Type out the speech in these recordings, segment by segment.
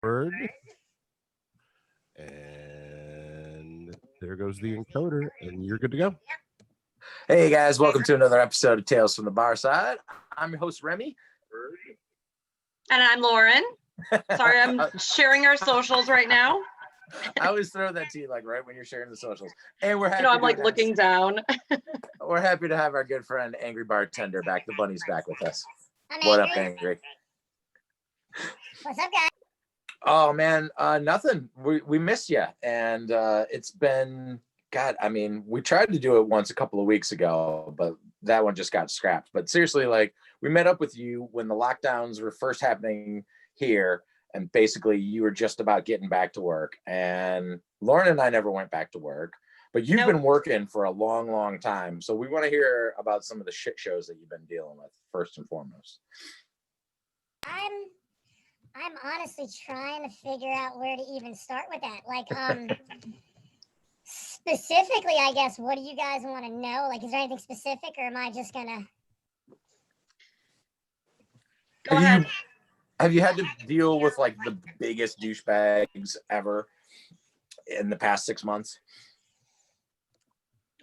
Word. And there goes the encoder, and you're good to go. Hey guys, welcome to another episode of Tales from the Barside. I'm your host Remy. And I'm Lauren. Sorry, I'm sharing our socials right now. I always throw that to you, like right when you're sharing the socials. And we're happy. I'm like looking down. We're happy to have our good friend Angry Bartender back. The bunny's back with us. What up, Angry? What's up, guys? Oh man, nothing. We missed you, and it's been God. I mean, we tried to do it once a couple of weeks ago, but that one just got scrapped. But seriously, like we met up with you when the lockdowns were first happening here, and basically you were just about getting back to work. And Lauren and I never went back to work, but you've been working for a long, long time. So we want to hear about some of the shit shows that you've been dealing with first and foremost. I'm honestly trying to figure out where to even start with that. Like, specifically, I guess, what do you guys want to know? Like, is there anything specific, or am I just gonna? Go ahead. Have you had to deal with like the biggest douchebags ever in the past 6 months?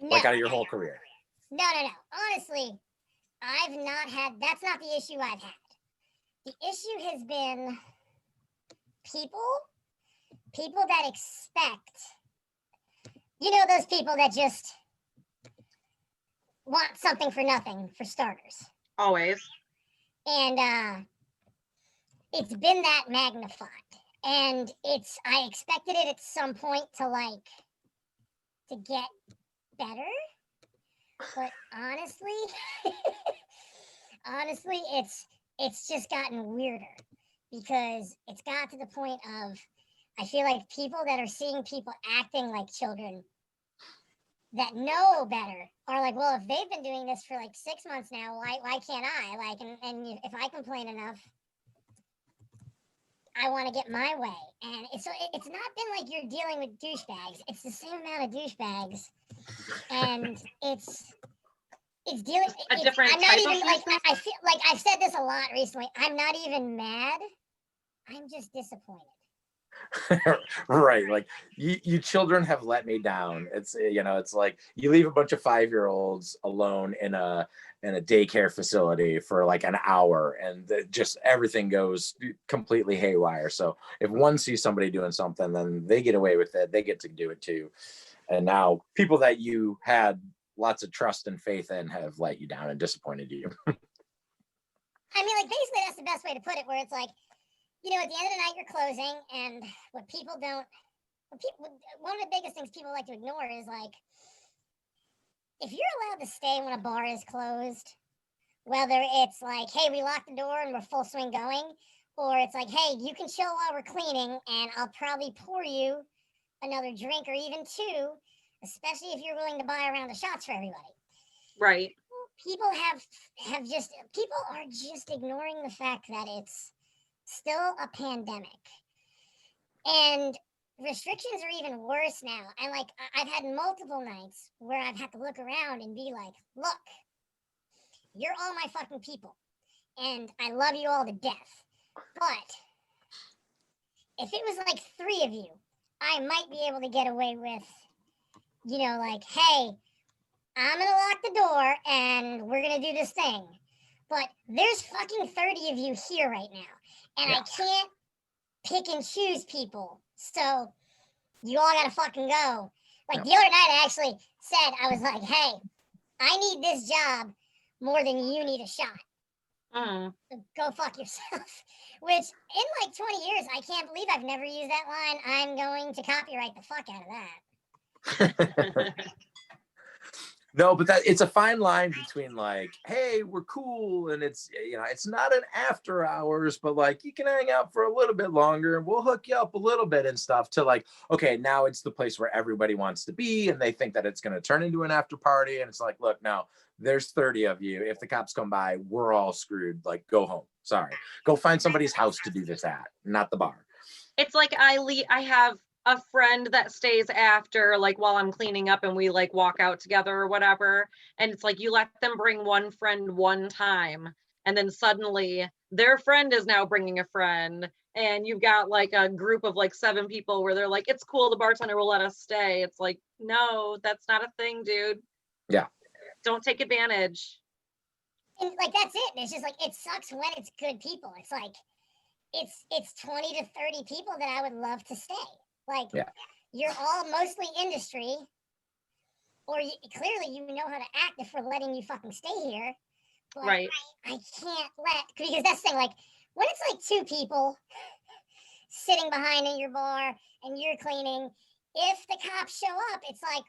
No. Like out of your whole career? No. Honestly, I've not had. That's not the issue I've had. The issue has been people that expect, those people that just want something for nothing, for starters. Always. And it's been that magnified. And I expected it at some point to get better. But honestly, it's just gotten weirder, because it's got to the point of, I feel like people that are seeing people acting like children that know better are like, well, if they've been doing this for like 6 months now, why can't I? Like, and if I complain enough, I want to get my way. And it's not been like you're dealing with douchebags. It's the same amount of douchebags, and it's dealing. A different I'm not type even of like, I feel like I've said this a lot recently. I'm not even mad. I'm just disappointed. Right, like you children have let me down. It's it's like you leave a bunch of 5-year-olds alone in a daycare facility for like an hour, and just everything goes completely haywire. So if one sees somebody doing something, then they get away with it. They get to do it too. And now people that you had lots of trust and faith in have let you down and disappointed you. I mean, like, basically that's the best way to put it, where it's like, at the end of the night you're closing, and one of the biggest things people like to ignore is, like, if you're allowed to stay when a bar is closed, whether it's like, hey, we locked the door and we're full swing going, or it's like, hey, you can chill while we're cleaning and I'll probably pour you another drink or even two, especially if you're willing to buy a round of shots for everybody. Right. People are just ignoring the fact that it's still a pandemic, and restrictions are even worse now. And like, I've had multiple nights where I've had to look around and be like, look, you're all my fucking people, and I love you all to death, but if it was like 3 of you, I might be able to get away with, like, hey, I'm gonna lock the door and we're gonna do this thing. But there's fucking 30 of you here right now, and I can't pick and choose people. So you all gotta fucking go. Like the other night, I actually said, I was like, hey, I need this job more than you need a shot. So go fuck yourself. Which, in like 20 years, I can't believe I've never used that line. I'm going to copyright the fuck out of that. No, but it's a fine line between like, hey, we're cool, and it's it's not an after hours, but like you can hang out for a little bit longer and we'll hook you up a little bit and stuff, to like, okay, now it's the place where everybody wants to be and they think that it's going to turn into an after party, and it's like, look, no, there's 30 of you. If the cops come by, we're all screwed. Like, go home. Sorry. Go find somebody's house to do this at, not the bar. It's like I have a friend that stays after, like, while I'm cleaning up, and we like walk out together or whatever. And it's like, you let them bring one friend one time, and then suddenly their friend is now bringing a friend, and you've got like a group of like 7 people where they're like, it's cool, the bartender will let us stay. It's like, no, that's not a thing, dude. Yeah. Don't take advantage. And like that's it. It's just like it sucks when it's good people. It's like it's 20 to 30 people that I would love to stay. Like you're all mostly industry, or clearly you know how to act if we're letting you fucking stay here. But Right. I can't let, because that's the thing, like when it's like 2 people sitting behind in your bar and you're cleaning, if the cops show up, it's like,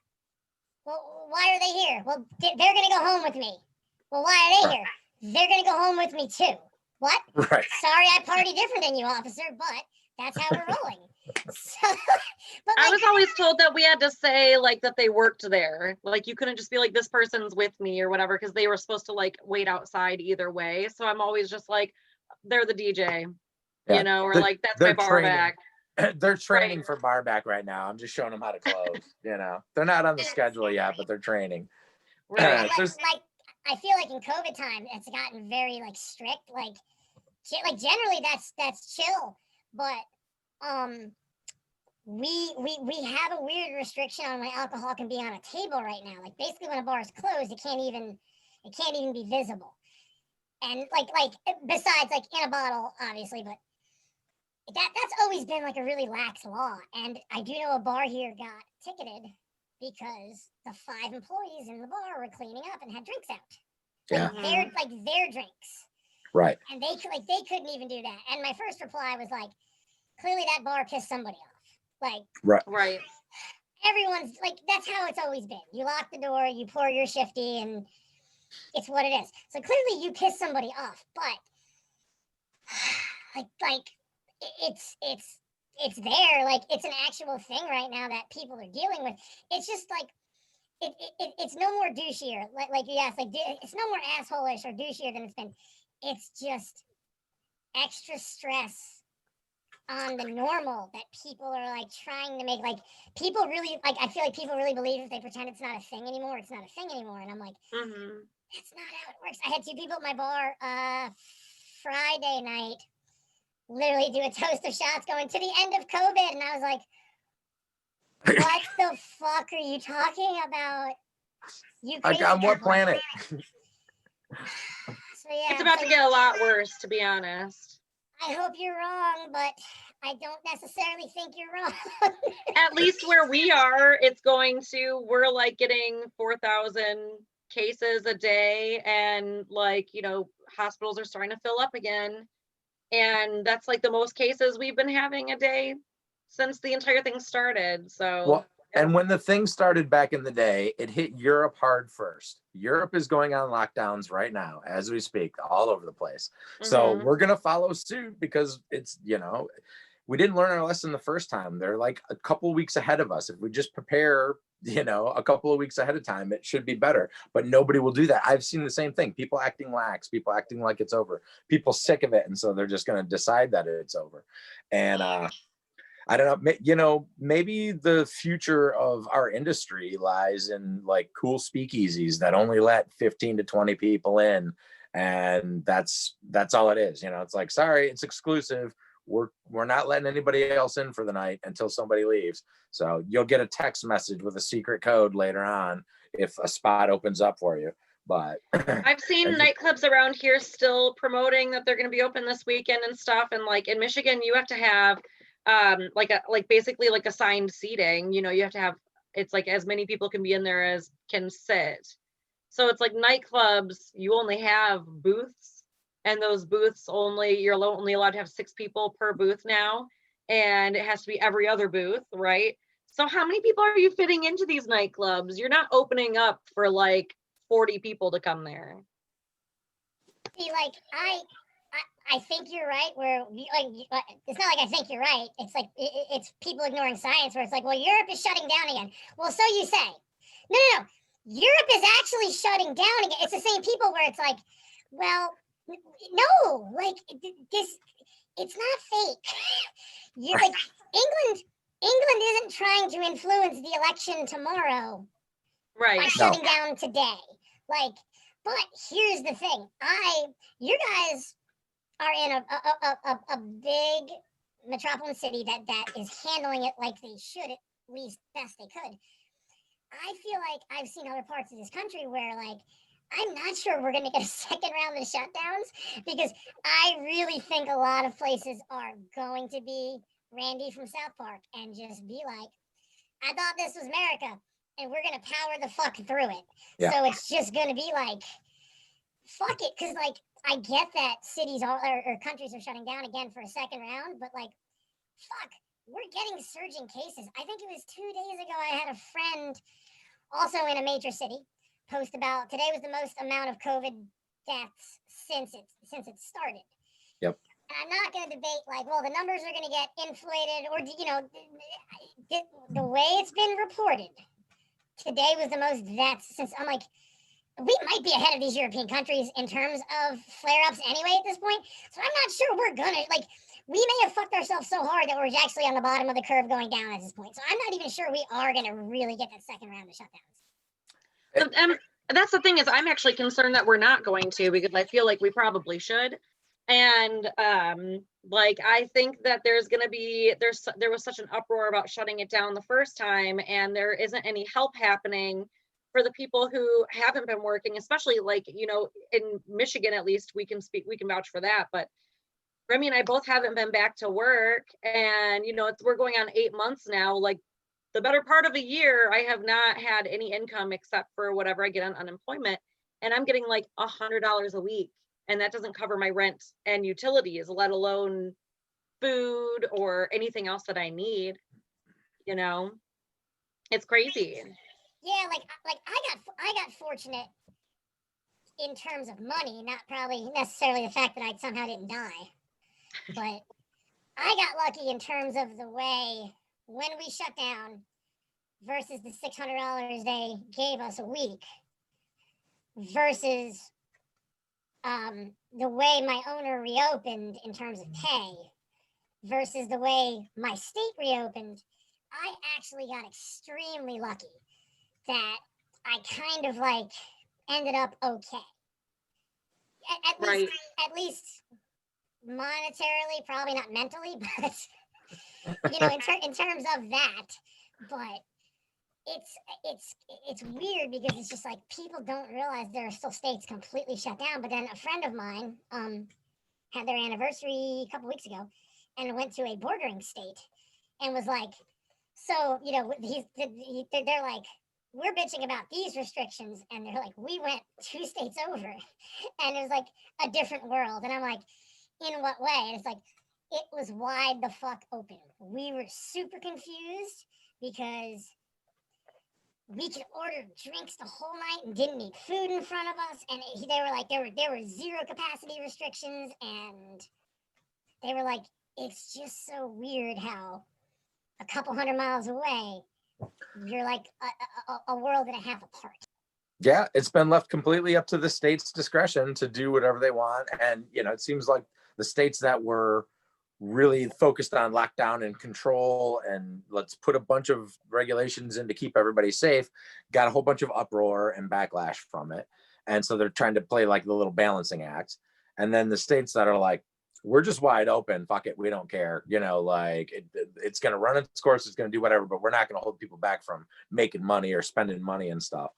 well, why are they here? Well, they're gonna go home with me. Well, why are they here? They're gonna go home with me too. What? Right. Sorry, I party different than you, officer, but that's how we're rolling. So, but I like, was always told that we had to say like that they worked there. Like you couldn't just be like, this person's with me or whatever, because they were supposed to like wait outside either way. So I'm always just like, they're the DJ, Yeah. you know, or like that's my bar back. They're training for bar back right now. I'm just showing them how to close. You know, they're not on the schedule yet, but they're training. Right. Like I feel like in COVID time, it's gotten very like strict. Like generally that's chill, but we have a weird restriction on when alcohol can be on a table right now. Like basically when a bar is closed, it can't even be visible. And like besides like in a bottle, obviously, but that's always been like a really lax law. And I do know a bar here got ticketed because the 5 employees in the bar were cleaning up and had drinks out. Yeah. Their drinks. Right. And they couldn't even do that. And my first reply was like, clearly that bar pissed somebody off. Like Right. Everyone's like, that's how it's always been. You lock the door, you pour your shifty, and it's what it is. So clearly you pissed somebody off, but like it's there. Like it's an actual thing right now that people are dealing with. It's just like it's no more douchier. Like you asked, like it's no more asshole-ish or douchier than it's been. It's just extra stress on the normal that people are like trying to make. Like people really, like I feel like people really believe if they pretend it's not a thing anymore, it's not a thing anymore. And I'm like, that's not how it works. I had 2 people at my bar Friday night literally do a toast of shots going to the end of COVID, and I was like, what the fuck are you talking about? You crazy Like on what people. planet? So yeah, It's about to get a lot worse, to be honest. I hope you're wrong, but I don't necessarily think you're wrong. At least where we are, we're like getting 4,000 cases a day, and like, you know, hospitals are starting to fill up again. And that's like the most cases we've been having a day since the entire thing started. So well, and when the thing started back in the day, it hit Europe hard first. Europe is going on lockdowns right now as we speak, all over the place. So we're going to follow suit because it's, you know, we didn't learn our lesson the first time. They're like a couple weeks ahead of us. If we just prepare, you know, a couple of weeks ahead of time, it should be better. But nobody will do that. I've seen the same thing. People acting lax, people acting like it's over, people sick of it. And so they're just going to decide that it's over. And I don't know, you know, maybe the future of our industry lies in like cool speakeasies that only let 15 to 20 people in. And that's all it is. You know, it's like, sorry, it's exclusive. We're not letting anybody else in for the night until somebody leaves. So you'll get a text message with a secret code later on if a spot opens up for you. But I've seen nightclubs around here still promoting that they're going to be open this weekend and stuff. And like in Michigan, you have to have basically like assigned seating. You know, you have to have, it's like as many people can be in there as can sit. So it's like nightclubs, you only have booths, and those booths you're only allowed to have 6 people per booth now, and it has to be every other booth, right? So how many people are you fitting into these nightclubs? You're not opening up for like 40 people to come there. See, like I think you're right. It's not like I think you're right. It's like it's people ignoring science. Where it's like, well, Europe is shutting down again. Well, so you say. No. Europe is actually shutting down again. It's the same people where it's like, well, no, like this. It's not fake. You're like England isn't trying to influence the election tomorrow. Right. By shutting down today. Like, but here's the thing. You guys are in a big metropolitan city that is handling it like they should, at least best they could. I feel like I've seen other parts of this country where, like, I'm not sure we're going to get a second round of shutdowns, because I really think a lot of places are going to be Randy from South Park and just be like, I thought this was America and we're going to power the fuck through it. Yeah. So it's just going to be like, fuck it. Because, like, I get that cities or countries are shutting down again for a second round, but, like, fuck, we're getting surging cases. I think it was 2 days ago I had a friend also in a major city post about today was the most amount of COVID deaths since it started. Yep. And I'm not going to debate like, well, the numbers are going to get inflated, or, you know, the way it's been reported. Today was the most deaths since, I'm like, we might be ahead of these European countries in terms of flare-ups anyway at this point. So I'm not sure we're gonna, like, we may have fucked ourselves so hard that we're actually on the bottom of the curve going down at this point. So I'm not even sure we are gonna really get that second round of shutdowns. And that's the thing, is I'm actually concerned that we're not going to, because I feel like we probably should. And like, I think that there was such an uproar about shutting it down the first time, and there isn't any help happening for the people who haven't been working, especially, like, you know, in Michigan, at least we can vouch for that. But Remy and I both haven't been back to work, and, you know, we're going on 8 months now. Like, the better part of a year, I have not had any income except for whatever I get on unemployment, and I'm getting like $100 a week, and that doesn't cover my rent and utilities, let alone food or anything else that I need. You know, it's crazy. Yeah, like I got fortunate in terms of money, not probably necessarily the fact that I somehow didn't die, but I got lucky in terms of the way when we shut down versus the $600 they gave us a week versus the way my owner reopened in terms of pay versus the way my state reopened. I actually got extremely lucky that I kind of like ended up okay. At least monetarily, probably not mentally, but you know, in terms of that. But it's weird because it's just like people don't realize there are still states completely shut down. But then a friend of mine had their anniversary a couple weeks ago and went to a bordering state and was like, so, you know, they're like, we're bitching about these restrictions, and they're like, we went 2 states over, and it was like a different world. And I'm like, in what way? And it's like, it was wide the fuck open. We were super confused because we could order drinks the whole night and didn't need food in front of us. And they were like, there were 0 capacity restrictions, and they were like, it's just so weird how a couple 100 miles away, you're like a world and a half apart. Yeah, it's been left completely up to the state's discretion to do whatever they want. And, you know, it seems like the states that were really focused on lockdown and control and let's put a bunch of regulations in to keep everybody safe, got a whole bunch of uproar and backlash from it. And so they're trying to play like the little balancing act. And then the states that are like, we're just wide open, fuck it, we don't care, you know, like it's going to run its course, it's going to do whatever, but we're not going to hold people back from making money or spending money and stuff.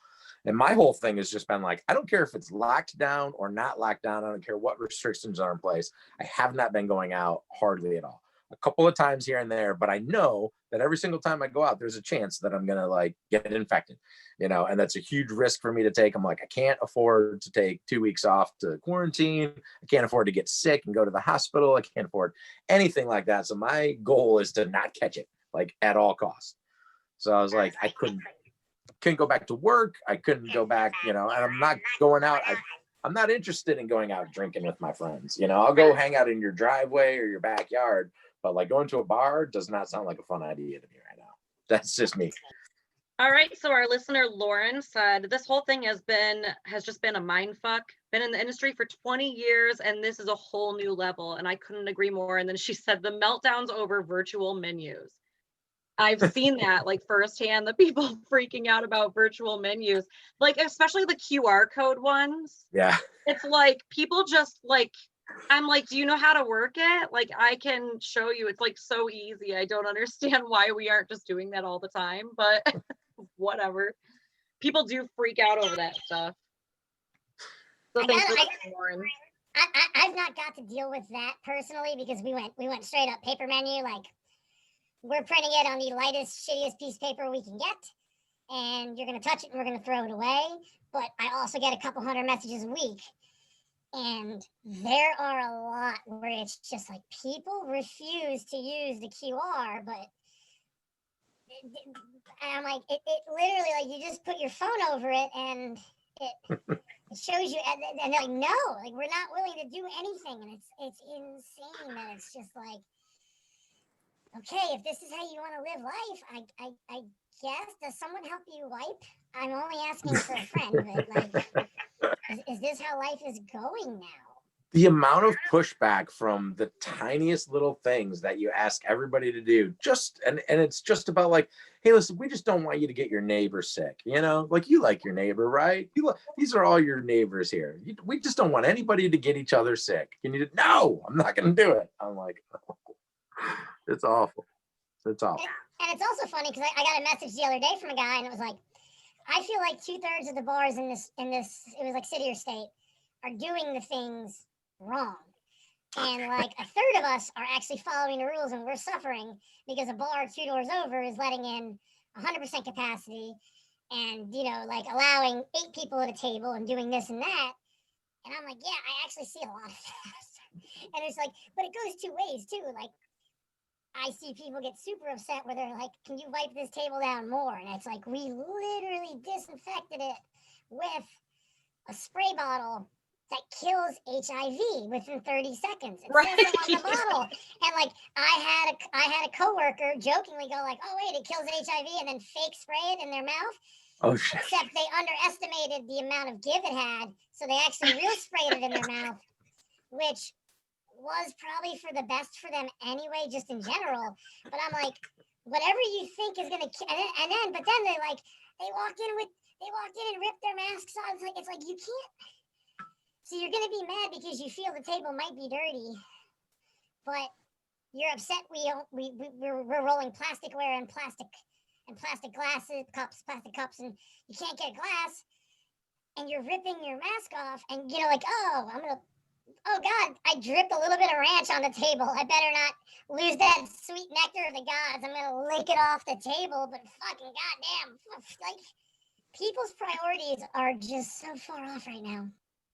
And my whole thing has just been like, I don't care if it's locked down or not locked down, I don't care what restrictions are in place, I have not been going out hardly at all. A couple of times here and there, but I know that every single time I go out, there's a chance that I'm going to like get infected, you know, and that's a huge risk for me to take. I'm like, I can't afford to take 2 weeks off to quarantine. I can't afford to get sick and go to the hospital. I can't afford anything like that. So my goal is to not catch it, like at all costs. So I was like, I couldn't go back to work. I couldn't go back, you know, and I'm not going out. I'm not interested in going out drinking with my friends. You know, I'll go hang out in your driveway or your backyard. But like going to a bar does not sound like a fun idea to me right now. That's just me. All right. So our listener Lauren said this whole thing has just been a mind fuck. Been in the industry for 20 years, and this is a whole new level. And I couldn't agree more. And then she said the meltdowns over virtual menus. I've seen that like firsthand. The people freaking out about virtual menus, like especially the QR code ones. Yeah. It's like people just like I'm like, do you know how to work it? Like, I can show you. It's like so easy. I don't understand why we aren't just doing that all the time, but whatever. People do freak out over that stuff. So thanks for listening, Lauren. I've not got to deal with that personally because we went straight up paper menu. Like, we're printing it on the lightest, shittiest piece of paper we can get, and you're gonna touch it and we're gonna throw it away. But I also get a couple hundred messages a week. And there are a lot where it's just like people refuse to use the QR, but I'm like, it literally, like, you just put your phone over it and it shows you, and they're like, no, like, we're not willing to do anything. And it's insane that it's just like, okay, if this is how you want to live life, I guess, does someone help you wipe? I'm only asking for a friend, but like, is this how life is going now? The amount of pushback from the tiniest little things that you ask everybody to do, and it's just about like, hey, listen, we just don't want you to get your neighbor sick. You know, like, you like your neighbor, right? These are all your neighbors here. We just don't want anybody to get each other sick. No, I'm not going to do it. I'm like, oh, it's awful. It's awful. And it's also funny because I got a message the other day from a guy, and it was like, I feel like 2/3 of the bars in this, it was like city or state, are doing the things wrong. And like a third of us are actually following the rules, and we're suffering because a bar 2 doors over is letting in 100% capacity and, you know, like allowing 8 people at a table and doing this and that. And I'm like, yeah, I actually see a lot of that. And it's like, but it goes 2 ways too. Like, I see people get super upset where they're like, can you wipe this table down more? And it's like, we literally disinfected it with a spray bottle that kills HIV within 30 seconds. It says it on the bottle. And like, I had a coworker jokingly go like, oh wait, it kills HIV, and then fake spray it in their mouth. Oh shit. Except they underestimated the amount of give it had, so they actually real sprayed it in their mouth, which was probably for the best for them anyway, just in general. But I'm like, whatever you think is gonna, but then they walk in and rip their masks off. It's like you can't. So you're gonna be mad because you feel the table might be dirty, but you're upset we're rolling plasticware and plastic glasses, plastic cups, and you can't get glass, and you're ripping your mask off, and you know, like, oh God, I dripped a little bit of ranch on the table. I better not lose that sweet nectar of the gods. I'm gonna lick it off the table, but fucking goddamn, like, people's priorities are just so far off right now.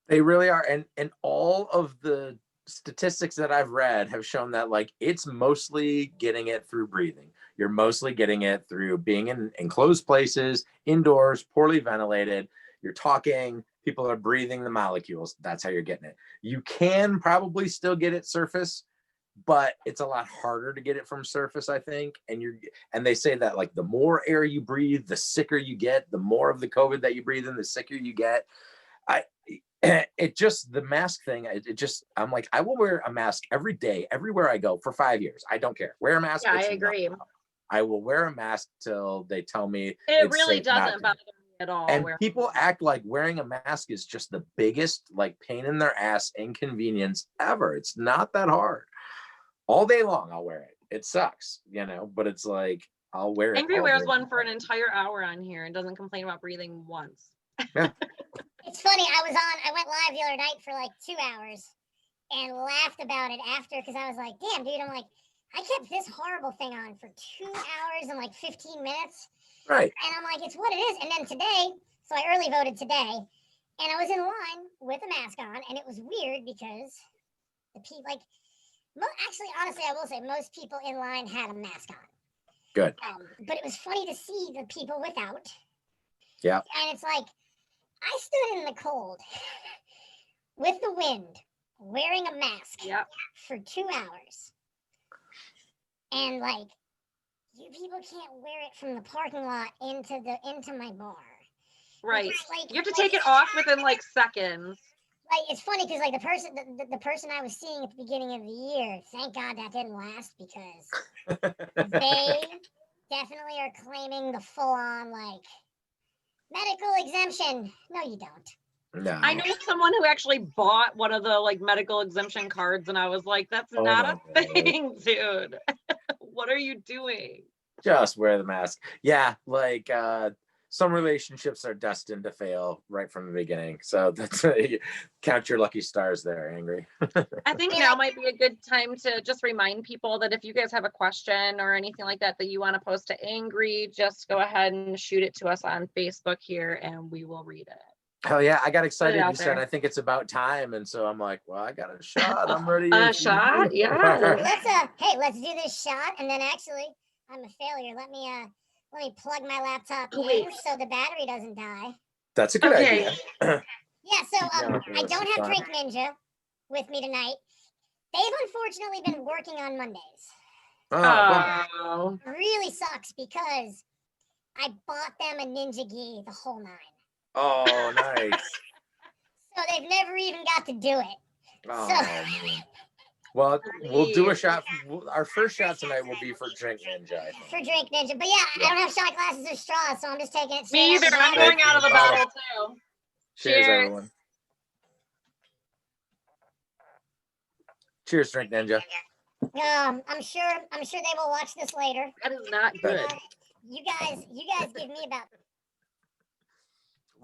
They really are. And all of the statistics that I've read have shown that, like, it's mostly getting it through breathing. You're mostly getting it through being in enclosed places, indoors, poorly ventilated. You're talking, people are breathing the molecules. That's how you're getting it. You can probably still get it surface, but it's a lot harder to get it from surface, I think. And they say that, like, the more air you breathe, the sicker you get. The more of the COVID that you breathe in, the sicker you get. The mask thing, I'm like, I will wear a mask every day, everywhere I go for 5 years. I don't care. Wear a mask. Yeah, I agree. I will wear a mask till they tell me it really doesn't bother me at all. And people act like wearing a mask is just the biggest, like, pain in their ass inconvenience ever. It's not that hard. All day long, I'll wear it. It sucks, you know, but it's like, I'll wear it. Angry wears one for an entire hour on here and doesn't complain about breathing once. Yeah. It's funny, I went live the other night for like 2 hours and laughed about it after, because I was like, damn, dude, I'm like, I kept this horrible thing on for 2 hours and like 15 minutes. Right. And I'm like, it's what it is. And then today, so I early voted today, and I was in line with a mask on, and it was weird because the people, like, actually, honestly, I will say most people in line had a mask on. Good. But it was funny to see the people without. Yeah. And it's like, I stood in the cold with the wind wearing a mask for 2 hours. And like, you people can't wear it from the parking lot into my bar. Right. Like, you have to take it off within like seconds. Like, it's funny because like the person I was seeing at the beginning of the year, thank God that didn't last, because they definitely are claiming the full on like medical exemption. No, you don't. No. I know someone who actually bought one of the like medical exemption cards, and I was like, that's Oh not my a thing, dude. What are you doing? Just wear the mask. Yeah, like some relationships are destined to fail right from the beginning. So that's count your lucky stars there, Angry. I think now might be a good time to just remind people that if you guys have a question or anything like that that you want to post to Angry, just go ahead and shoot it to us on Facebook here, and we will read it. Hell yeah, I got excited. out You said there. I think it's about time, and so I'm like, well, I got a shot. I'm ready. A shot? Yeah. Let's do this shot, and then actually, I'm a failure. Let me plug my laptop in so the battery doesn't die. That's a good idea. Yeah, so I don't have Drink Ninja with me tonight. They've unfortunately been working on Mondays. Oh. Really sucks because I bought them a Ninja Gi, the whole 9. Oh, nice. So they've never even got to do it. Oh, So, man. Well, we'll do a shot. Our first shot tonight will be for Drink Ninja, I think. for Drink Ninja. But yeah, I don't have shot glasses or straws, so I'm just taking it. Me either. I'm going out of the bottle too. Cheers, everyone. Cheers, Drink Ninja. I'm sure they will watch this later. That is not good. You guys give me about.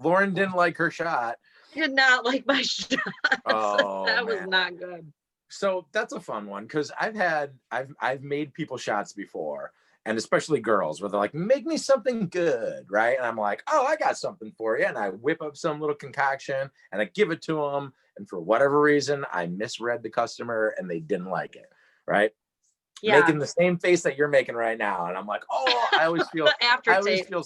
Lauren didn't like her shot. Did not like my shot. Oh, that was man. not good. So that's a fun one because I've made people shots before, and especially girls where they're like, make me something good, right? And I'm like, oh, I got something for you. And I whip up some little concoction and I give it to them. And for whatever reason, I misread the customer and they didn't like it, right? Yeah. Making the same face that you're making right now. And I'm like, oh, I always feel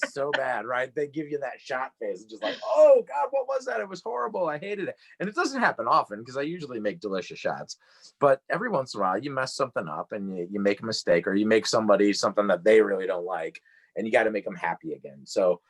so bad, right? They give you that shot face. It's just like, oh God, what was that? It was horrible. I hated it. And it doesn't happen often because I usually make delicious shots. But every once in a while you mess something up and you make a mistake, or you make somebody something that they really don't like, and you got to make them happy again. So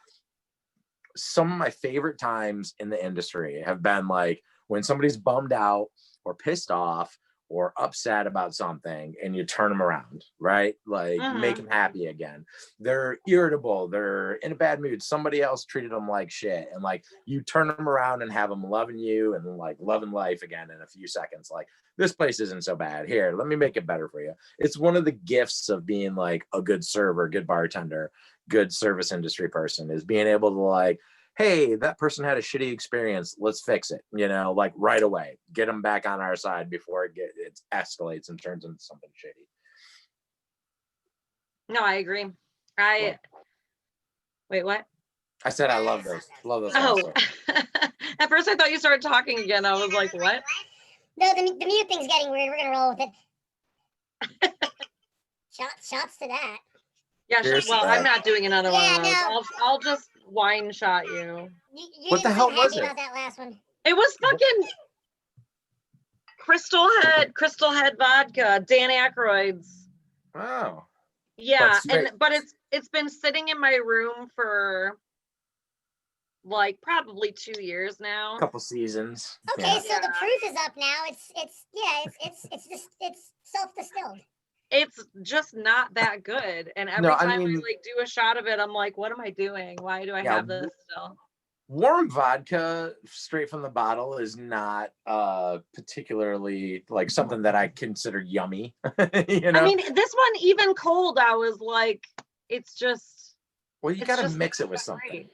some of my favorite times in the industry have been like when somebody's bummed out or pissed off or upset about something and you turn them around, right? Like make them happy again. They're irritable, they're in a bad mood, somebody else treated them like shit, and like you turn them around and have them loving you and like loving life again in a few seconds. Like, this place isn't so bad, here, let me make it better for you. It's one of the gifts of being like a good server, good bartender, good service industry person, is being able to like, hey, that person had a shitty experience, let's fix it, you know, like right away, get them back on our side before it escalates and turns into something shitty. No, I agree. Wait, what? I said I love those. Oh, at first I thought you started talking again. I was like, what? No, the mute thing's getting weird. We're gonna roll with it. Shots to that. Yeah, well, I'm not doing another one of those. No. I'll just wine shot you. You What the hell was it? about that last one. It was fucking Crystal Head vodka, Dan Aykroyd's. Wow. Yeah, but it's been sitting in my room for like probably 2 years now. A couple seasons. Okay, so the proof is up now. It's self-distilled. It's just not that good. And every time I like do a shot of it, I'm like, what am I doing? Why do I have this still? Warm vodka straight from the bottle is not particularly like something that I consider yummy. You know? I mean, this one, even cold, I was like, it's just. Well, you got to mix it with something.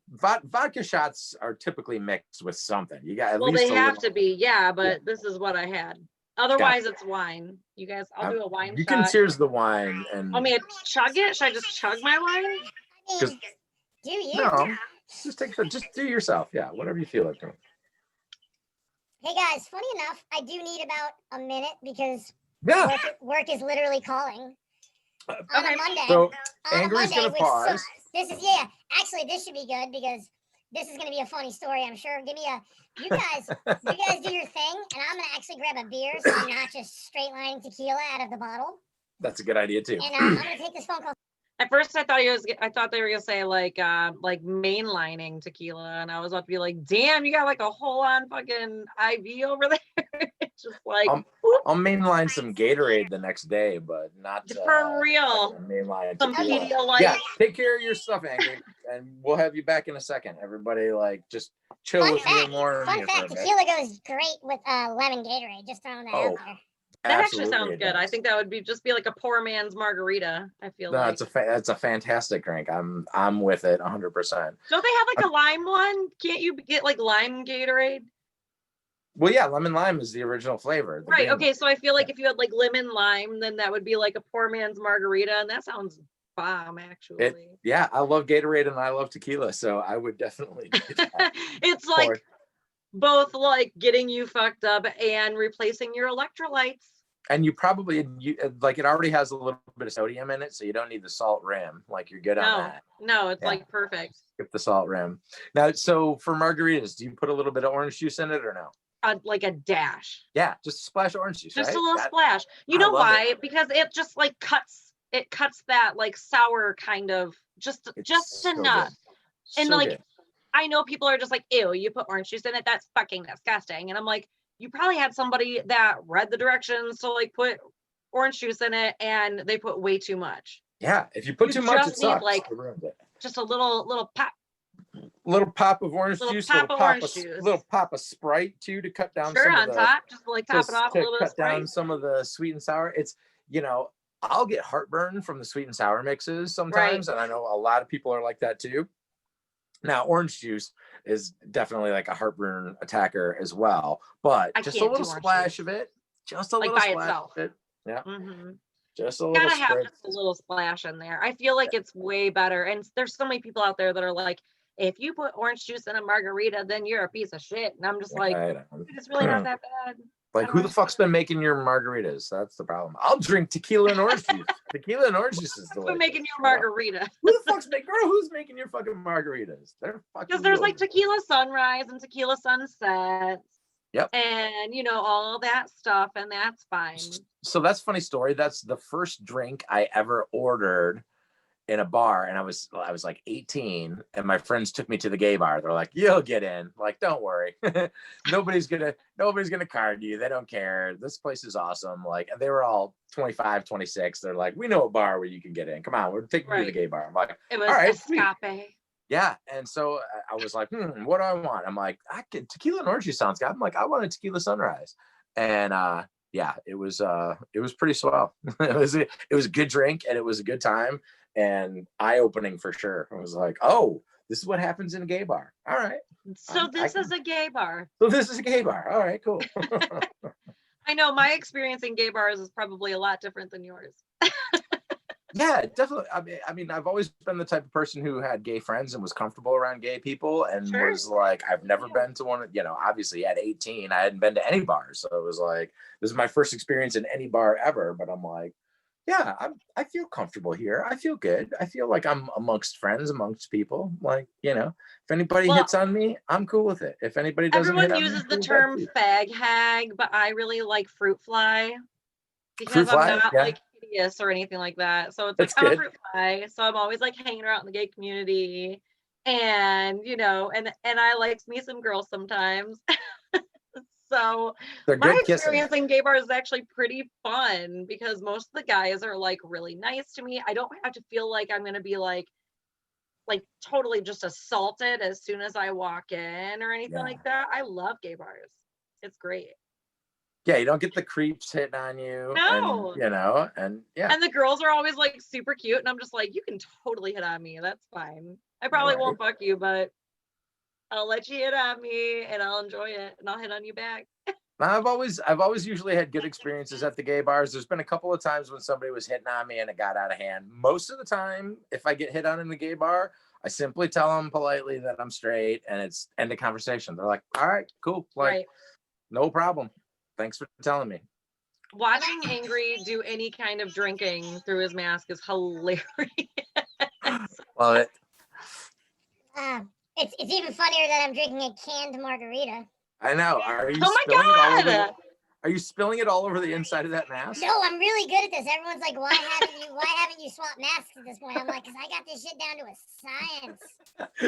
Vodka shots are typically mixed with something. You got at least they have to be, yeah, but this is what I had. Otherwise, it's wine. You guys, I'll do a wine shot. You can cheers the wine and. Want me to chug it? Should I just chug my wine? I mean, do you? No, just do yourself. Yeah, whatever you feel like doing. Hey guys, funny enough, I do need about a minute because work is literally calling. On a Monday. So Angry's gonna pause. Actually, this should be good because this is gonna be a funny story, I'm sure. You guys do your thing, and I'm gonna actually grab a beer so I'm not just straight lining tequila out of the bottle. That's a good idea too. And I'm gonna take this phone call. At first, I thought they were gonna say like mainlining tequila, and I was about to be like, "Damn, you got like a whole on fucking IV over there." Just like I'll mainline some Gatorade the next day, but not for real. Mainline Some tequila. Pedialyte. Yeah, take care of your stuff, Angry. and we'll have you back in a second. Everybody, like, just chill Fun with me fact, and Lauren fun here for a fact, bit. tequila goes great with lemon Gatorade. Just throwing that out Oh, there. That actually absolutely sounds it good. I does. think that would just be like a poor man's margarita. I feel No, like. it's a fantastic drink. I'm with it 100%. Don't they have like a lime one? Can't you get like lime Gatorade? Well, yeah, lemon lime is the original flavor. The Right. green Okay. So I feel like if you had like lemon lime, then that would be like a poor man's margarita, and that sounds bomb, actually. Yeah, I love Gatorade and I love tequila, so I would definitely do that. It's like both like getting you fucked up and replacing your electrolytes. And you probably like, it already has a little bit of sodium in it, so you don't need the salt rim. Like, you're good on that. No, it's Yeah. like perfect. Skip the salt rim. Now, so for margaritas, do you put a little bit of orange juice in it or no? Like a dash. Yeah, just a splash of orange juice, Just right? a little splash. You I know love why? Because it just like cuts that like sour kind of just so enough. good. And So like good. I know people are just like, ew, you put orange juice in it. That's fucking disgusting. And I'm like, you probably had somebody that read the directions to like put orange juice in it and they put way too much. Yeah, if you put too much, it just need sucks. like It ruins it. just a little pop. Little pop of orange juice, little pop of Sprite too, to cut down Sure, some on of the, top, just to like top it off a to little bit of cut down Sprite. some of the sweet and sour. It's, I'll get heartburn from the sweet and sour mixes sometimes, and I know a lot of people are like that too. Now, orange juice is definitely like a heartburn attacker as well, but just a little splash of it, just a like little by splash itself. of it. Yeah, Mm-hmm. just a little. Gotta have just a little splash in there. I feel like it's way better. And there's so many people out there that are like, if you put orange juice in a margarita, then you're a piece of shit. And I'm just like, it's really not that bad. Like, who the fuck's been making your margaritas? That's the problem. I'll drink tequila and orange juice. Tequila and orange juice is delicious. Who's making your margarita? Who the fuck's who's making your fucking margaritas? They're fucking. Because there's like tequila sunrise and tequila sunsets. Yep. And all that stuff, and that's fine. So that's a funny story. That's the first drink I ever ordered in a bar, and I was like 18, and my friends took me to the gay bar. They're like, "You'll get in. Like, don't worry. nobody's gonna card you. They don't care. This place is awesome." Like, and they were all 25, 26. They're like, "We know a bar where you can get in. Come on, we're taking you to the gay bar." I'm like, it was all right, escape. Yeah. And so I was like, what do I want? I'm like, tequila and orange juice sounds good. I'm like, I want a tequila sunrise. And yeah, it was pretty swell. it was a good drink, and it was a good time, and eye-opening for sure. I was like, oh, this is what happens in a gay bar. All right. So this is a gay bar. So this is a gay bar. All right, cool. I know my experience in gay bars is probably a lot different than yours. Yeah, definitely. I mean, I've always been the type of person who had gay friends and was comfortable around gay people, and was like, I've never been to one. Obviously at 18, I hadn't been to any bars, so it was like, this is my first experience in any bar ever. But I'm like, yeah, I feel comfortable here. I feel good. I feel like I'm amongst friends, amongst people. Like, if anybody hits on me, I'm cool with it. If anybody doesn't, everyone uses the term fag hag, but I really like fruit fly because I'm not like hideous or anything like that. So it's like I'm a fruit fly. So I'm always like hanging around in the gay community, and and I like me some girls sometimes. So my experience in gay bars is actually pretty fun because most of the guys are like really nice to me. I don't have to feel like I'm gonna be like totally just assaulted as soon as I walk in or anything like that. I love gay bars. It's great. Yeah, you don't get the creeps hitting on you. No. And And the girls are always like super cute, and I'm just like, you can totally hit on me. That's fine. I probably won't fuck you, but I'll let you hit on me, and I'll enjoy it, and I'll hit on you back. I've always usually had good experiences at the gay bars. There's been a couple of times when somebody was hitting on me and it got out of hand. Most of the time, if I get hit on in the gay bar, I simply tell them politely that I'm straight, and it's end of conversation. They're like, all right, cool. Like, no problem. Thanks for telling me. Watching Angry do any kind of drinking through his mask is hilarious. Love it. It's even funnier that I'm drinking a canned margarita. I know. Are you Are you spilling it all over the inside of that mask? No, I'm really good at this. Everyone's like, why haven't you swapped masks at this point? I'm like, because I got this shit down to a science.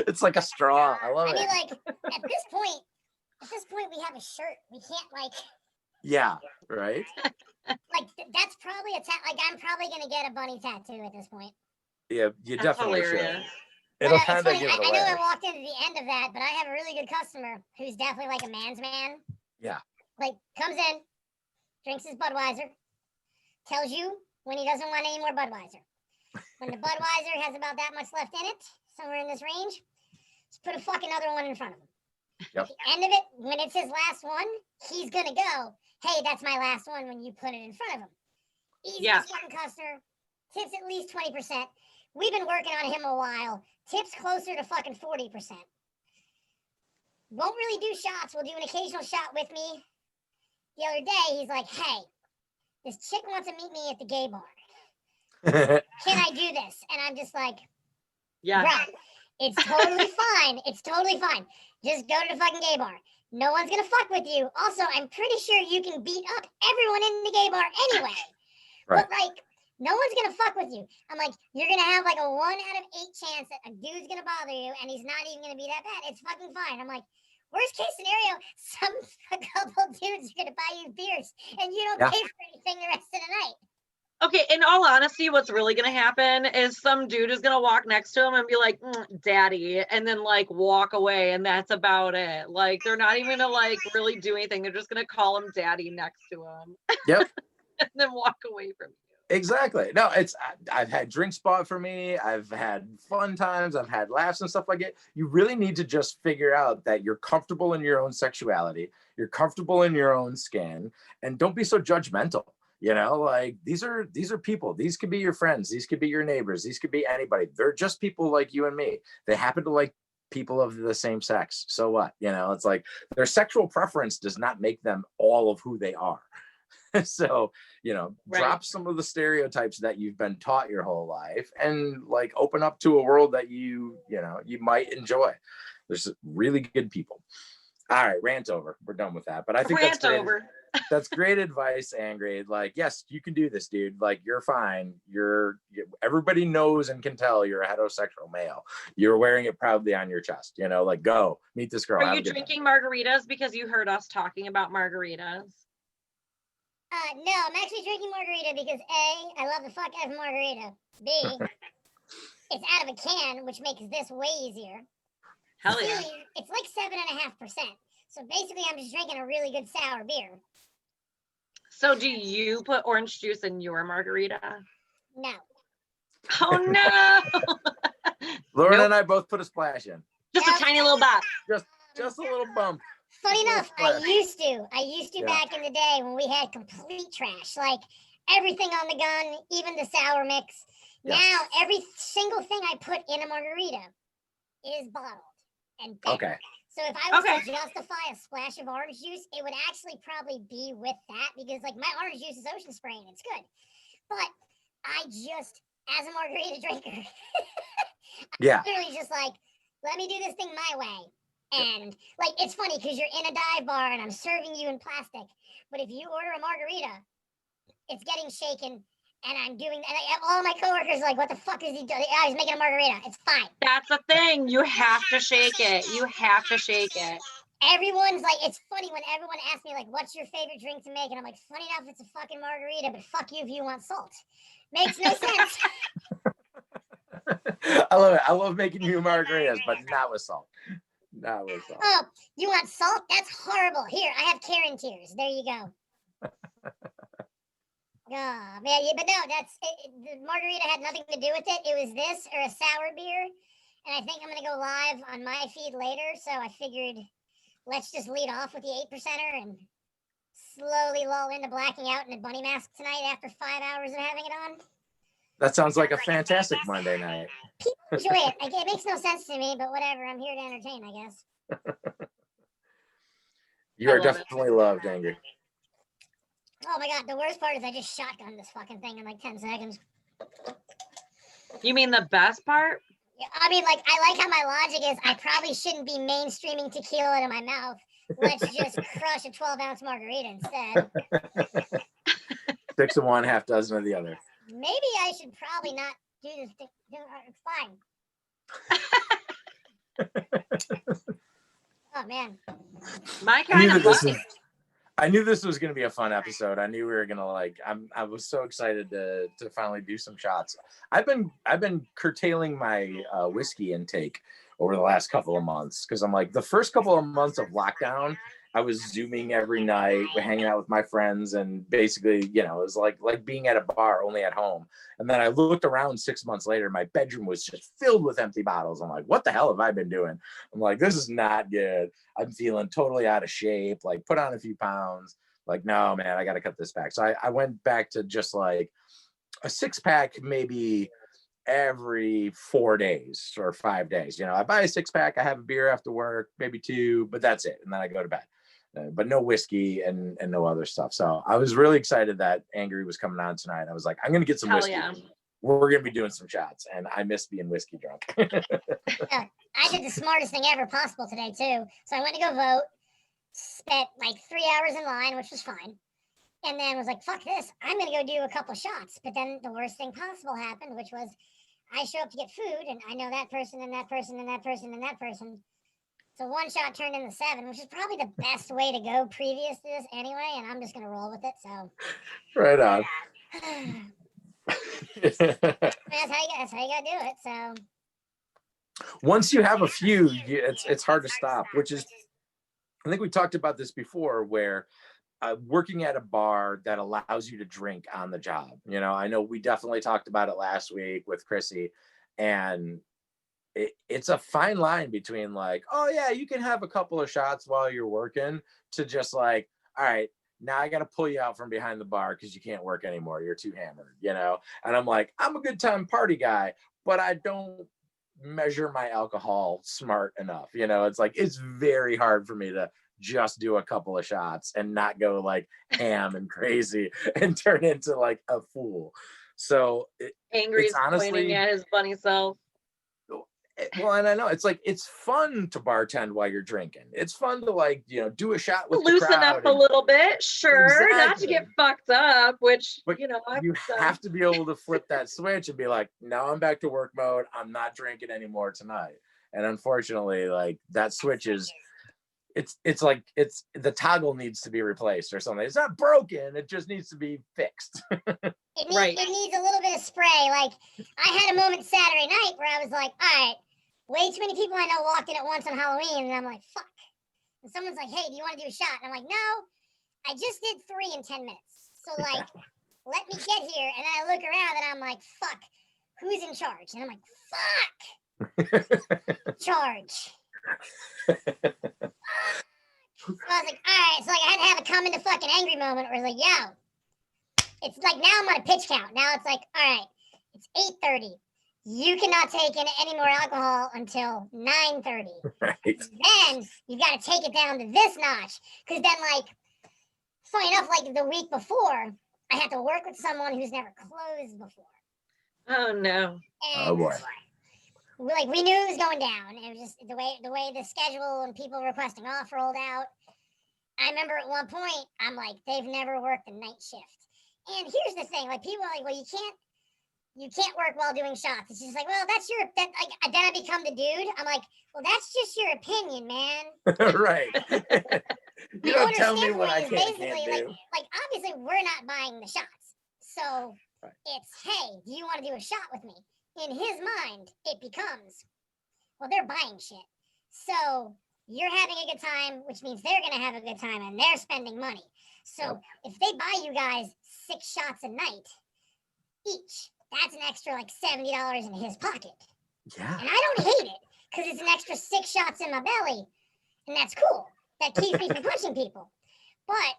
It's like a straw. I love it. I mean, like, at this point, we have a shirt. We can't Yeah, right? That's probably I'm probably going to get a bunny tattoo at this point. Yeah, you definitely should. It'll it's kind of funny, give it I know I away. walked into the end of that, but I have a really good customer who's definitely like a man's man. Yeah. Like comes in, drinks his Budweiser, tells you when he doesn't want any more Budweiser. When the Budweiser has about that much left in it, somewhere in this range, just put a fucking other one in front of him. Yep. At the end of it, when it's his last one, he's gonna go, hey, that's my last one when you put it in front of him. Easiest fucking customer, tips at least 20%. We've been working on him a while. Tips closer to fucking 40%. Won't really do shots. Will do an occasional shot with me. The other day, he's like, hey, this chick wants to meet me at the gay bar. Can I do this? And I'm just like, Yeah. bro, it's totally fine. It's totally fine. Just go to the fucking gay bar. No one's going to fuck with you. Also, I'm pretty sure you can beat up everyone in the gay bar anyway. Right. But like, no one's gonna fuck with you. I'm like, you're gonna have like a 1 out of 8 chance that a dude's gonna bother you, and he's not even gonna be that bad. It's fucking fine. I'm like, worst case scenario, a couple dudes are gonna buy you beers, and you don't pay for anything the rest of the night. Okay, in all honesty, what's really gonna happen is some dude is gonna walk next to him and be like, "Daddy," and then like walk away, and that's about it. Like they're not even gonna like really do anything. They're just gonna call him Daddy next to him. Yep. And then walk away from you. Exactly. No, I've had drinks bought for me. I've had fun times. I've had laughs and stuff like it. You really need to just figure out that you're comfortable in your own sexuality. You're comfortable in your own skin, and don't be so judgmental. You know, like these are people. These could be your friends. These could be your neighbors. These could be anybody. They're just people like you and me. They happen to like people of the same sex. So what? You know, it's like their sexual preference does not make them all of who they are. So, you know, drop some of the stereotypes that you've been taught your whole life and like open up to a world that you might enjoy. There's really good people. All right, rant over. We're done with that. But I think that's great. That's great advice, Angry. Like, yes, you can do this, dude. Like, you're fine. Everybody knows and can tell you're a heterosexual male. You're wearing it proudly on your chest. You know, like, go meet this girl. Are you drinking margaritas because you heard us talking about margaritas? No, I'm actually drinking margarita because A, I love the fuck out of margarita. B, it's out of a can, which makes this way easier. Hell yeah. C, it's like 7.5%. So basically, I'm just drinking a really good sour beer. So do you put orange juice in your margarita? No. Oh no. Lauren and I both put a splash in. Just a tiny little bit. Just a little bump. Funny enough, I used to back in the day when we had complete trash, like everything on the gun, even the sour mix. Yes. Now every single thing I put in a margarita is bottled and better. Okay. So if I was to justify a splash of orange juice, it would actually probably be with that because like my orange juice is ocean spray and it's good. But I just, as a margarita drinker, I'm literally just like, let me do this thing my way. And like, it's funny because you're in a dive bar and I'm serving you in plastic. But if you order a margarita, it's getting shaken and I'm doing that. All my coworkers are like, what the fuck is he doing? Oh, he's making a margarita. It's fine. That's the thing. You have to shake it. You have to shake it. Everyone's like, it's funny when everyone asks me like, what's your favorite drink to make? And I'm like, funny enough, it's a fucking margarita, but fuck you if you want salt. Makes no sense. I love it. I love making you margaritas, but not with salt. Not with salt. Oh, you want salt? That's horrible. Here, I have Karen tears. There you go. Oh, man, but no, the margarita had nothing to do with it. It was this or a sour beer. And I think I'm going to go live on my feed later. So I figured let's just lead off with the 8%er and slowly lull into blacking out in a bunny mask tonight after 5 hours of having it on. That sounds like a fantastic Monday night. People enjoy it. It makes no sense to me, but whatever. I'm here to entertain, I guess. You are definitely loved, Angry. Oh my God. The worst part is I just shotgunned this fucking thing in like 10 seconds. You mean the best part? Yeah, I mean, like, I like how my logic is I probably shouldn't be mainstreaming tequila into my mouth. Let's just crush a 12-ounce margarita instead. 6 of one, half dozen of the other. Maybe I should probably not do this thing. It's fine. Oh, man. My kind of I knew this was going to be a fun episode. I knew we were going to I was so excited to finally do some shots. I've been curtailing my whiskey intake over the last couple of months because I'm like, the first couple of months of lockdown, I was Zooming every night, hanging out with my friends, and basically, it was like being at a bar only at home. And then I looked around 6 months later, my bedroom was just filled with empty bottles. I'm like, what the hell have I been doing? I'm like, this is not good. I'm feeling totally out of shape, like put on a few pounds. Like, no, man, I got to cut this back. So I went back to just like a 6-pack, maybe every 4 days or 5 days. I buy a 6-pack, I have a beer after work, maybe 2, but that's it. And then I go to bed. But no whiskey and no other stuff. So I was really excited that Angry was coming on tonight. I was like, I'm going to get some whiskey. Yeah. We're going to be doing some shots. And I miss being whiskey drunk. I did the smartest thing ever possible today, too. So I went to go vote, spent like 3 hours in line, which was fine. And then was like, fuck this. I'm going to go do a couple shots. But then the worst thing possible happened, which was I show up to get food and I know that person and that person and that person and that person. So 1 shot turned into 7, which is probably the best way to go previous to this anyway, and I'm just going to roll with it, so. Right on. That's how you got to do it, so. Once you have a few, it's hard to stop, which is, I think we talked about this before, where working at a bar that allows you to drink on the job. I know we definitely talked about it last week with Chrissy, and it's a fine line between like, oh yeah, you can have a couple of shots while you're working, to just like, all right, now I got to pull you out from behind the bar because you can't work anymore. You're too hammered, And I'm like, I'm a good time party guy, but I don't measure my alcohol smart enough. It's like, it's very hard for me to just do a couple of shots and not go like ham and crazy and turn into like a fool. So Angry's honestly pointing at his bunny self. Well, and I know it's like, it's fun to bartend while you're drinking. It's fun to like, do a shot with Loosen the crowd up a little bit, sure, not to Exactly. get fucked up, which, But I've you done. have to be able to flip that switch and be like, now I'm back to work mode. I'm not drinking anymore tonight. And unfortunately, like that switch is, it's like the toggle needs to be replaced or something. It's not broken. It just needs to be fixed. It needs a little bit of spray. Like I had a moment Saturday night where I was like, all right, way too many people I know walked in at once on Halloween, and I'm like, fuck. And someone's like, hey, do you want to do a shot? And I'm like, no, I just did 3 in 10 minutes. So like, let me get here. And then I look around and I'm like, fuck, who's in charge? And I'm like, fuck, charge. So I was like, all right. So like, I had to have a come into fucking angry moment where it's like, yo, it's like now I'm on a pitch count. Now it's like, all right, it's 8:30. You cannot take in any more alcohol until 9:30. Right. Then you got to take it down to this notch. Because then, like, funny enough, like the week before, I had to work with someone who's never closed before. Oh no. And Oh boy. we knew it was going down. It was just the way the schedule and people requesting off rolled out. I remember at one point, I'm like, they've never worked a night shift. And here's the thing, like people are like, well, you can't work while doing shots. It's just like, well, then I become the dude. I'm like, well, that's just your opinion, man. Right. You don't tell me what I can't do. Like obviously we're not buying the shots. So right. It's, hey, do you want to do a shot with me? In his mind, it becomes, well, they're buying shit. So you're having a good time, which means they're going to have a good time and they're spending money. So if they buy you guys 6 shots a night each, that's an extra like $70 in his pocket. Yeah. And I don't hate it because it's an extra 6 shots in my belly. And that's cool. That keeps me from punching people. But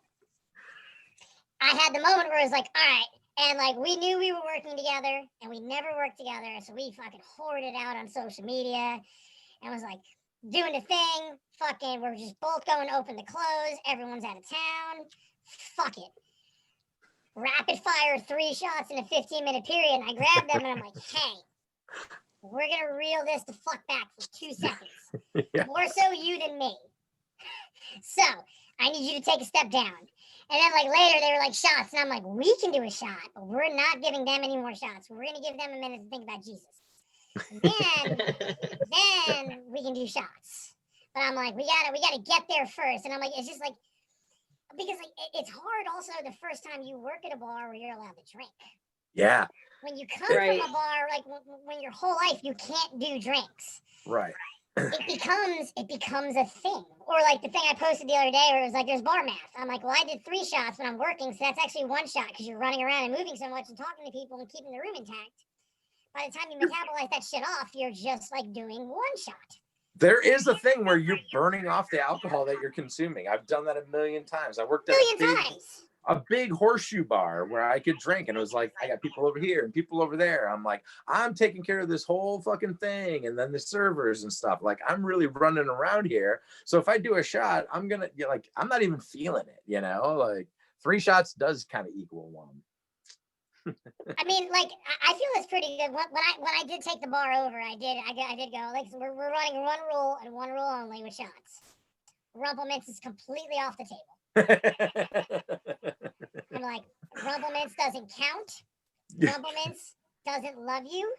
I had the moment where it was like, all right. And like we knew we were working together and we never worked together. So we fucking hoarded out on social media and was like doing the thing. Fucking, we're just both going open to close. Everyone's out of town. Fuck it. Rapid fire 3 shots in a 15-minute period. And I grabbed them and I'm like, hey, we're going to reel this the fuck back for 2 seconds. Yeah. More so you than me. So I need you to take a step down. And then like later they were like shots. And I'm like, we can do a shot, but we're not giving them any more shots. We're going to give them a minute to think about Jesus. And then we can do shots. But I'm like, we gotta get there first. And I'm like, it's just like, because like it's hard also the first time you work at a bar where you're allowed to drink. Yeah. When you come Right. from a bar, like when your whole life you can't do drinks, Right. it becomes a thing. Or like the thing I posted the other day where it was like there's bar math. I'm like, well, I did 3 shots when I'm working, so that's actually 1 shot because you're running around and moving so much and talking to people and keeping the room intact. By the time you metabolize that shit off, you're just like doing 1 shot. There is a thing where you're burning off the alcohol that you're consuming. I've done that a million times. I worked at a big horseshoe bar where I could drink, and it was like, I got people over here and people over there. I'm like, I'm taking care of this whole fucking thing, and then the servers and stuff. Like, I'm really running around here. So if I do a shot, I'm gonna like, I'm not even feeling it, you know. Like 3 shots does kind of equal 1. I mean, like I feel it's pretty good. When I did take the bar over, I did go like we're running 1 rule and 1 rule only with shots. Rumplemints is completely off the table. I'm like, Rumplemints doesn't count. Rumplemints doesn't love you.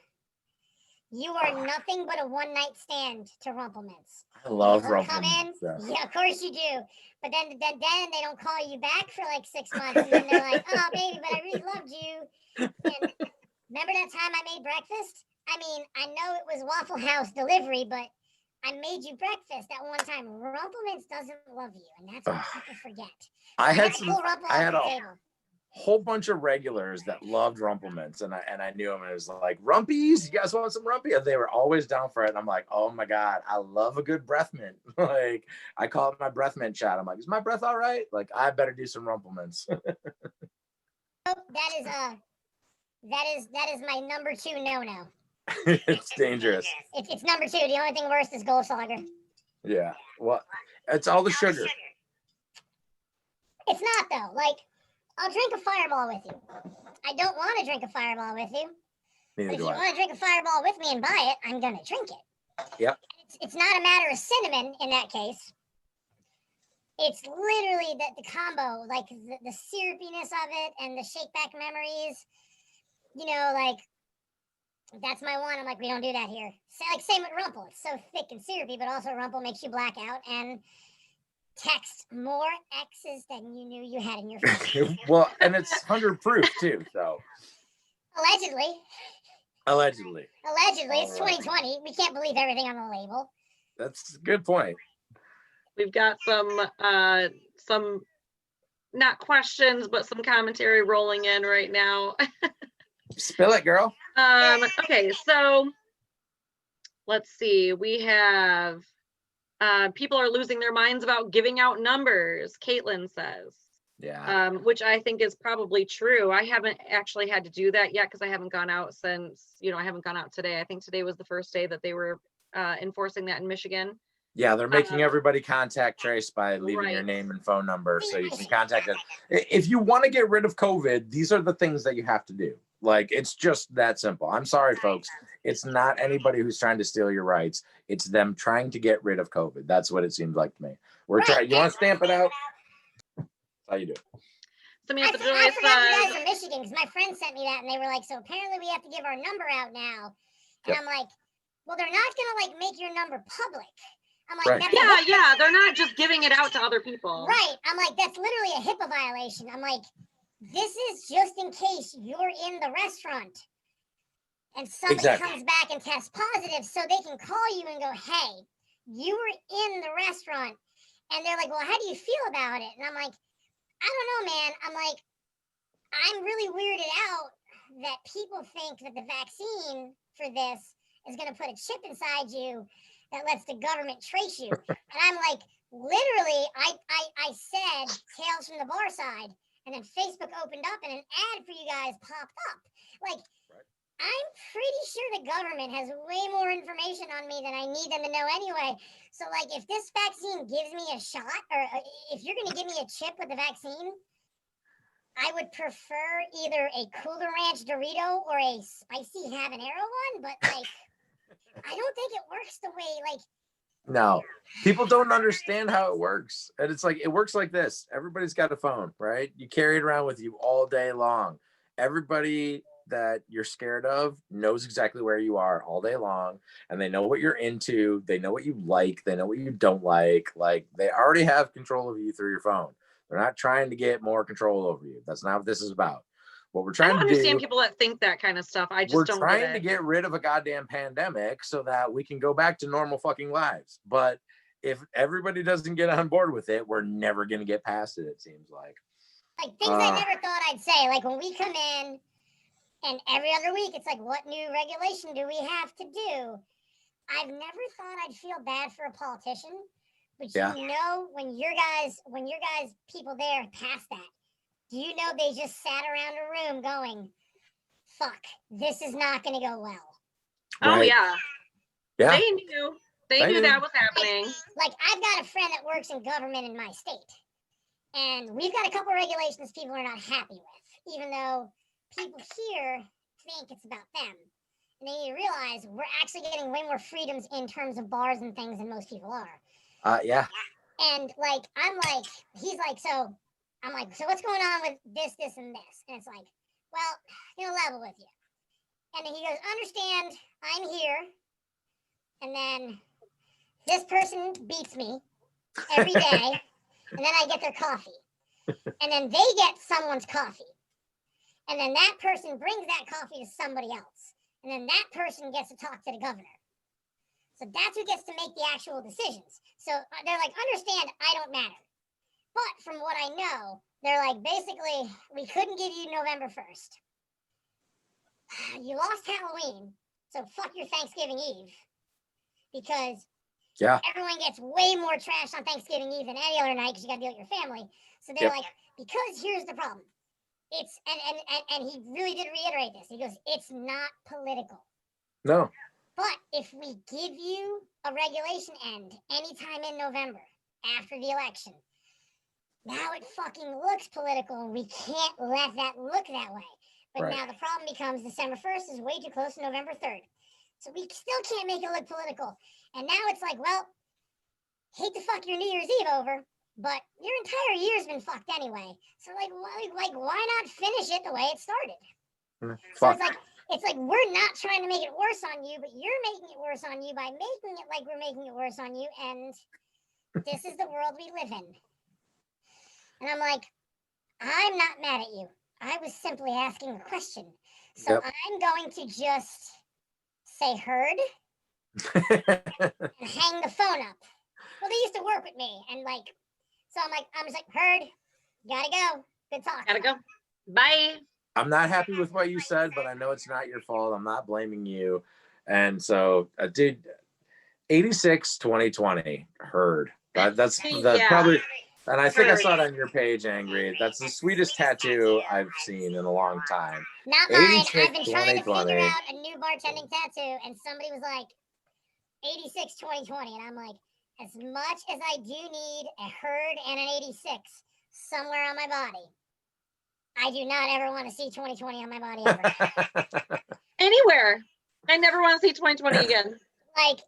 You are nothing but a one-night stand to Rumplemints. I love They'll come in. Rumplemints. Yeah, of course you do. But then they don't call you back for like 6 months, and then they're like, "Oh, baby, but I really loved you." And remember that time I made breakfast? I mean, I know it was Waffle House delivery, but I made you breakfast that one time. Rumplemints doesn't love you, and that's what people forget. I had a whole bunch of regulars that loved Rumplemints, and I knew them. And it was like, Rumpies, you guys want some Rumpy? And they were always down for it. And I'm like, oh my god, I love a good breath mint. Like, I call it my breath mint shot. I'm like, is my breath all right? Like, I better do some Rumplemints. That is my number 2 no. It's dangerous. It's number 2. The only thing worse is Goldschlager. Yeah. Well, it's all the sugar. It's not though. Like, I'll drink a Fireball with you. I don't want to drink a Fireball with you. Neither but if do you want to drink a Fireball with me and buy it, I'm gonna drink it. Yep. It's not a matter of cinnamon in that case. It's literally the combo, like the syrupiness of it and the shake back memories. You know, like, that's my one. I'm like, we don't do that here. So, like, same with Rumple. It's so thick and syrupy, but also Rumple makes you black out and text more X's than you knew you had in your phone. Well, and it's 100 proof too, so. Allegedly, it's 2020. We can't believe everything on the label. That's a good point. We've got some not questions, but some commentary rolling in right now. Spill it, girl. Okay, so let's see. We have people are losing their minds about giving out numbers, Caitlin says. Yeah. Which I think is probably true. I haven't actually had to do that yet because I haven't gone out since, I haven't gone out today. I think today was the first day that they were enforcing that in Michigan. Yeah, they're making everybody contact trace by leaving your name and phone number so you can contact us. If you want to get rid of COVID, these are the things that you have to do. Like, it's just that simple. I'm sorry, folks. It's not anybody who's trying to steal your rights. It's them trying to get rid of COVID. That's what it seems like to me. We're trying. You want to stamp it out? That's how you do it. I forgot you guys in Michigan because my friend sent me that and they were like, so apparently we have to give our number out now. And I'm like, well, they're not going to like make your number public. I'm like, yeah, they're not just giving it out to other people. Right. I'm like, that's literally a HIPAA violation. I'm like, this is just in case you're in the restaurant and somebody comes back and tests positive so they can call you and go, hey, you were in the restaurant. And they're like, well, how do you feel about it? And I'm like, I don't know, man. I'm like, I'm really weirded out that people think that the vaccine for this is going to put a chip inside you that lets the government trace you. And I'm like, literally, I said Tales from the Barside, and then Facebook opened up and an ad for you guys popped up. Like, I'm pretty sure the government has way more information on me than I need them to know anyway. So, like, if this vaccine gives me a shot, or if you're going to give me a chip with the vaccine, I would prefer either a Cooler Ranch Dorito or a spicy habanero one, but, like, I don't think it works the way, like... No, people don't understand how it works. And it's like, it works like this. Everybody's got a phone, right? You carry it around with you all day long. Everybody that you're scared of knows exactly where you are all day long, and they know what you're into. They know what you like. They know what you don't like. Like, they already have control of you through your phone. We're not trying to get more control over you. That's not what this is about. What we're I trying don't to understand do, people that think that kind of stuff. I just we're don't trying get to it. get rid of a goddamn pandemic so that we can go back to normal fucking lives. But if everybody doesn't get on board with it, we're never going to get past it, it seems like. Like things I never thought I'd say. Like when we come in and every other week, it's like, what new regulation do we have to do? I've never thought I'd feel bad for a politician, but you know, when your guys people there passed that, do you know they just sat around a room going, fuck, this is not going to go well. Oh Right. yeah. Yeah. They knew knew. that was happening. Like I've got a friend that works in government in my state, and we've got a couple regulations people are not happy with, even though people here think it's about them. And they need to realize we're actually getting way more freedoms in terms of bars and things than most people are. Yeah. And like, he's like, so I'm like, so what's going on with this, and this? And it's like, well, level with you. And then he goes, understand, I'm here. And then this person beats me every day. And then I get their coffee. And then they get someone's coffee. And then that person brings that coffee to somebody else. And then that person gets to talk to the governor. So that's who gets to make the actual decisions. So they're like, understand, I don't matter. But from what I know, they're like, basically, we couldn't give you November 1st. You lost Halloween, so fuck your Thanksgiving Eve. Because everyone gets way more trash on Thanksgiving Eve than any other night because you got to deal with your family. So they're like, because here's the problem. It's, and he really did reiterate this. He goes, it's not political. No. But if we give you a regulation end anytime in November after the election, now it fucking looks political, and we can't let that look that way. But now the problem becomes December 1st is way too close to November 3rd. So we still can't make it look political. And now it's like, well, hate to fuck your New Year's Eve over, but your entire year's been fucked anyway. So why not finish it the way it started? So it's like we're not trying to make it worse on you, but you're making it worse on you by making it like we're making it worse on you. And this is the world we live in. And I'm like, I'm not mad at you. I was simply asking a question. So I'm going to just say heard and hang the phone up. Well, they used to work with me. And so I'm just like, heard, gotta go. Good talk. Gotta go. Bye. I'm not happy with what you said, but I know it's not your fault. I'm not blaming you. And so, dude, 86 2020 heard. That's probably, and I think I saw it on your page, Angry. That's the sweetest tattoo I've seen in a long time. Not mine. I've been trying to figure out a new bartending tattoo, and somebody was like, 86 2020. And I'm like, as much as I do need a herd and an 86 somewhere on my body, I do not ever want to see 2020 on my body ever. Anywhere. I never want to see 2020 again. I've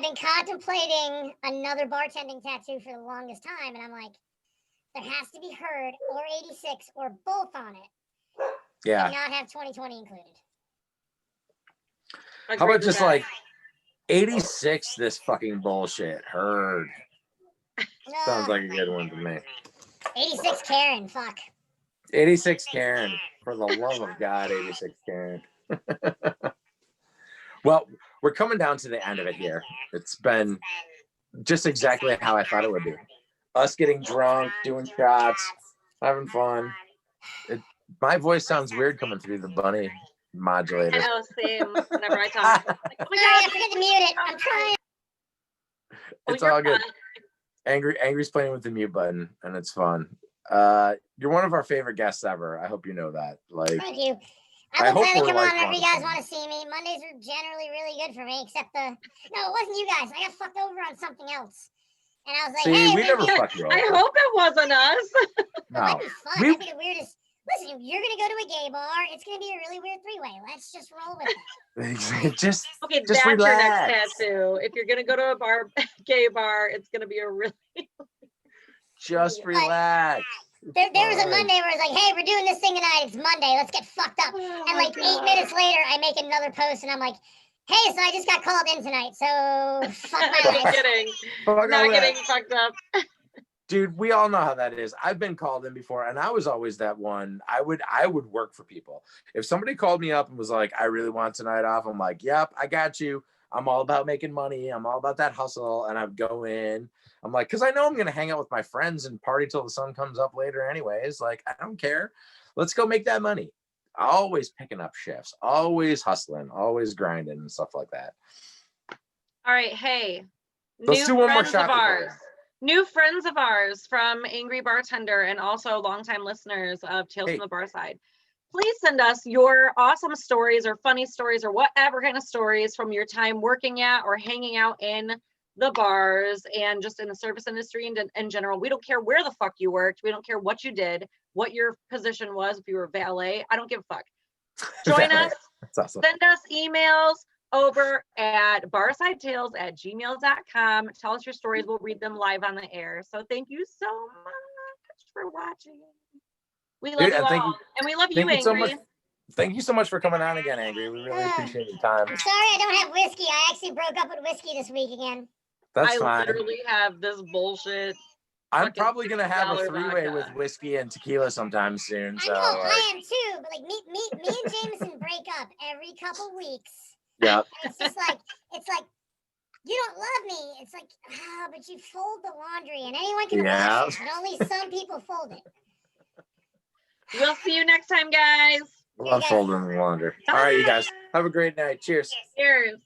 been contemplating another bartending tattoo for the longest time, and I'm like, there has to be herd or 86 or both on it. Yeah. And not have 2020 included. How about just like 86 this fucking bullshit? Herd. Sounds like a good one to me. 86 Karen, fuck. 86 Karen. For the love of God, 86 Karen. Well, we're coming down to the end of it here. It's been just exactly how I thought it would be. Us getting drunk, doing shots, having fun. My voice sounds weird coming through the bunny modulator. I know, same. Whenever I talk. Like, oh my God, I forget to mute it. I'm trying. It's all good. Angry's playing with the mute button, and it's fun. You're one of our favorite guests ever. I hope you know that. Thank you. I will gladly come on whenever you guys want to see me. Mondays are generally really good for me, except no, it wasn't you guys. I got fucked over on something else. And I was like, hey, we never fucked you over. I hope it wasn't us. No. That'd be fun. That'd be the weirdest. Listen, you're going to go to a gay bar. It's going to be a really weird three-way. Let's just roll with it. just that's relax. Your next tattoo. If you're going to go to a gay bar, it's going to be a really... Just relax. There was a Monday where it's like, hey, we're doing this thing tonight. It's Monday. Let's get fucked up. And like 8 minutes later, I make another post and I'm like, hey, so I just got called in tonight. So fuck my life. Not getting fucked up. Dude, we all know how that is. I've been called in before, and I was always that one. I would work for people. If somebody called me up and was like, I really want tonight off, I'm like, yep, I got you. I'm all about making money. I'm all about that hustle. And I'd go in. I'm like, because I know I'm going to hang out with my friends and party till the sun comes up later anyways. Like, I don't care. Let's go make that money. Always picking up shifts, always hustling, always grinding and stuff like that. All right. Hey, Let's do one more shot before we end. New friends of ours from Angry Bartender and also longtime listeners of Tales from the Barside. Please send us your awesome stories or funny stories or whatever kind of stories from your time working at or hanging out in the bars and just in the service industry and in general. We don't care where the fuck you worked. We don't care what you did, what your position was, if you were valet. I don't give a fuck. Join us. That's awesome. Send us emails over at barsidetales@gmail.com. Tell us your stories. We'll read them live on the air. So thank you so much for watching. We love you all. And we love you, Angry. Thank you so much for coming on again, Angry. We really appreciate your time. I'm sorry I don't have whiskey. I actually broke up with whiskey this week again. That's I fine. literally have this bullshit. I'm probably gonna have a $6 three-way vodka. with whiskey and tequila sometime soon. So I know, I am too. But like me and Jameson break up every couple weeks. yeah. It's just like, you don't love me. It's like, but you fold the laundry and anyone can wash it, but only some people fold it. We'll see you next time, guys. Love folding the laundry. All right, you guys. Have a great night. Cheers. Cheers.